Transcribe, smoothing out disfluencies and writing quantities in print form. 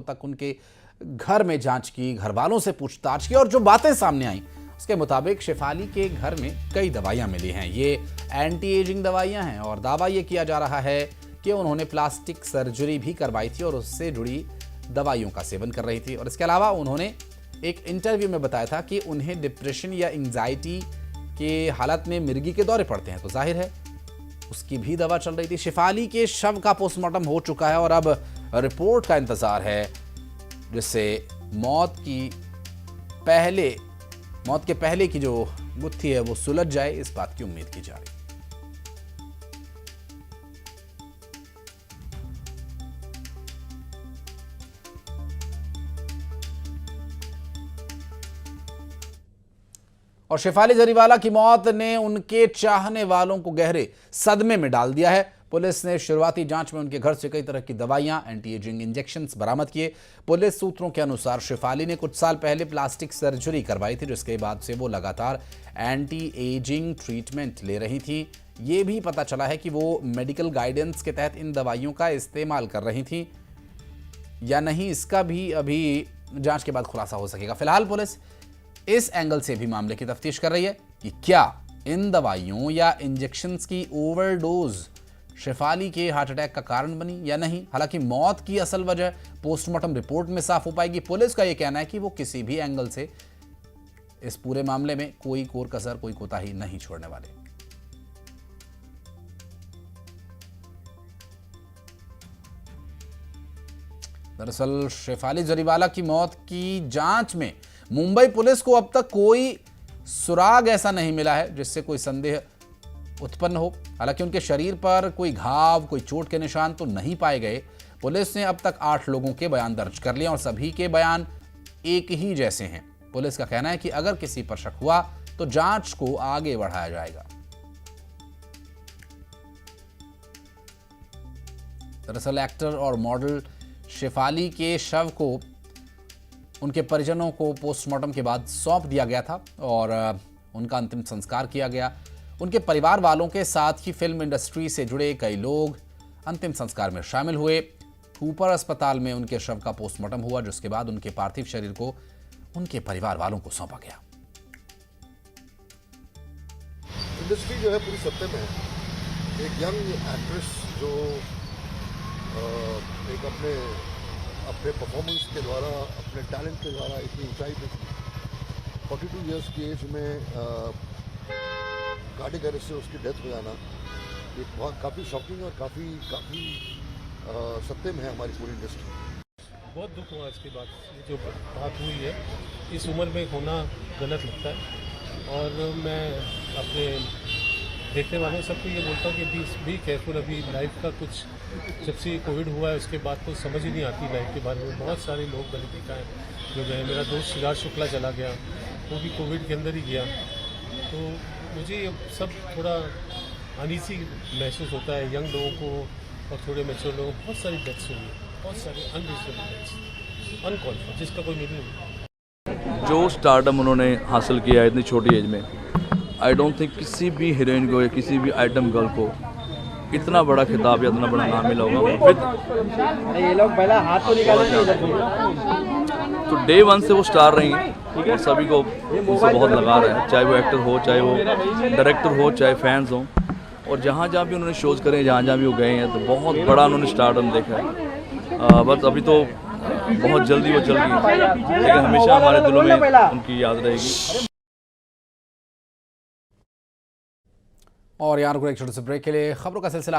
तक उनके घर में जांच की, घर वालों से पूछताछ की और जो बातें सामने आई उसके मुताबिक शेफाली के घर में कई दवाइयां मिली हैं। ये एंटी एजिंग दवाइयां हैं और दावा ये किया जा रहा है कि उन्होंने प्लास्टिक सर्जरी भी करवाई थी और उससे जुड़ी दवाइयों का सेवन कर रही थी। और इसके अलावा उन्होंने एक इंटरव्यू में बताया था कि उन्हें डिप्रेशन या एंग्जाइटी के हालत में मिर्गी के दौरे पड़ते हैं, तो जाहिर है उसकी भी दवा चल रही थी। शेफाली के शव का पोस्टमार्टम हो चुका है और अब रिपोर्ट का इंतजार है, जिससे मौत के पहले की जो गुत्थी है वो सुलझ जाए, इस बात की उम्मीद की जा रही है। और शेफाली जरीवाला की मौत ने उनके चाहने वालों को गहरे सदमे में डाल दिया है। पुलिस ने शुरुआती जांच में उनके घर से कई तरह की दवाइयां, एंटी एजिंग इंजेक्शंस बरामद किए। पुलिस सूत्रों के अनुसार शेफाली ने कुछ साल पहले प्लास्टिक सर्जरी करवाई थी, जिसके बाद से वो लगातार एंटी एजिंग ट्रीटमेंट ले रही थी। ये भी पता चला है कि वो मेडिकल गाइडेंस के तहत इन दवाइयों का इस्तेमाल कर रही थी या नहीं, इसका भी अभी जांच के बाद खुलासा हो सकेगा। फिलहाल पुलिस इस एंगल से भी मामले की तफ्तीश कर रही है कि क्या इन दवाइयों या इंजेक्शंस की ओवरडोज शेफाली के हार्ट अटैक का कारण बनी या नहीं। हालांकि मौत की असल वजह पोस्टमार्टम रिपोर्ट में साफ हो पाएगी। पुलिस का यह कहना है कि वो किसी भी एंगल से इस पूरे मामले में कोई कोर कसर, कोई कोताही नहीं छोड़ने वाले। दरअसल शेफाली जरीवाला की मौत की जांच में मुंबई पुलिस को अब तक कोई सुराग ऐसा नहीं मिला है जिससे कोई संदेह उत्पन्न हो। हालांकि उनके शरीर पर कोई घाव, कोई चोट के निशान तो नहीं पाए गए। पुलिस ने अब तक 8 लोगों के बयान दर्ज कर लिए और सभी के बयान एक ही जैसे हैं। पुलिस का कहना है कि अगर किसी पर शक हुआ तो जांच को आगे बढ़ाया जाएगा। दरअसल एक्टर और मॉडल शेफाली के शव को उनके परिजनों को पोस्टमार्टम के बाद सौंप दिया गया था और उनका अंतिम संस्कार किया गया। उनके परिवार वालों के साथ ही फिल्म इंडस्ट्री से जुड़े कई लोग अंतिम संस्कार में शामिल हुए। कूपर अस्पताल में उनके शव का पोस्टमार्टम हुआ, जिसके बाद उनके पार्थिव शरीर को उनके परिवार वालों को सौंपा गया। इंडस्ट्री जो है पूरी सत्ते में है। एक यंग एक्ट्रेस जो एक अपने परफॉर्मेंस के द्वारा, अपने टैलेंट के द्वारा इतनी ऊंचाई पे थी। 42 इयर्स की एज में कार्डियक अरेस्ट से उसकी डेथ हो जाना एक बहुत काफ़ी शॉकिंग और काफ़ी सत्य में है हमारी पूरी इंडस्ट्री। बहुत दुख हुआ इसके बाद, जो बात हुई है इस उम्र में होना गलत लगता है। और मैं अपने देखने वालों सबको ये बोलता हूँ कि बी केयरफुल। अभी लाइफ का कुछ, जब से कोविड हुआ है उसके बाद तो समझ ही नहीं आती लाइफ के बारे में। बहुत सारे लोग मैंने देखा है जो गए। मेरा दोस्त शिराज शुक्ला चला गया, वो भी कोविड के अंदर ही गया। तो मुझे ये सब थोड़ा अनईजी महसूस होता है। यंग लोगों को और थोड़े मैच्योर लोगों को बहुत सारी डेथ्स हुई है, बहुत सारी अनरीजनेबल डेथ्स, अनकॉल्ड फॉर, जिसका कोई मीनिंग नहीं। जो स्टारडम उन्होंने हासिल किया है इतनी छोटी एज में, आई डोंट थिंक किसी भी हीरोइन को या किसी भी आइटम गर्ल को इतना बड़ा खिताब या इतना बड़ा नाम मिला होगा। ये लोग पहला हाथ तो निकालेंगे। तो डे 1 से वो स्टार रही हैं और सभी को उनसे बहुत लगाव है, चाहे वो एक्टर हो, चाहे वो डायरेक्टर हो, चाहे फैंस हों। और जहाँ जहाँ भी उन्होंने शोज़ करे, जहाँ जहाँ भी वो गए हैं, तो बहुत बड़ा उन्होंने स्टारडम देखा है। बस अभी तो बहुत जल्दी वो चल गई, लेकिन हमेशा हमारे दिलों में उनकी याद रहेगी। और यार एक छोटे से ब्रेक के लिए खबरों का सिलसिला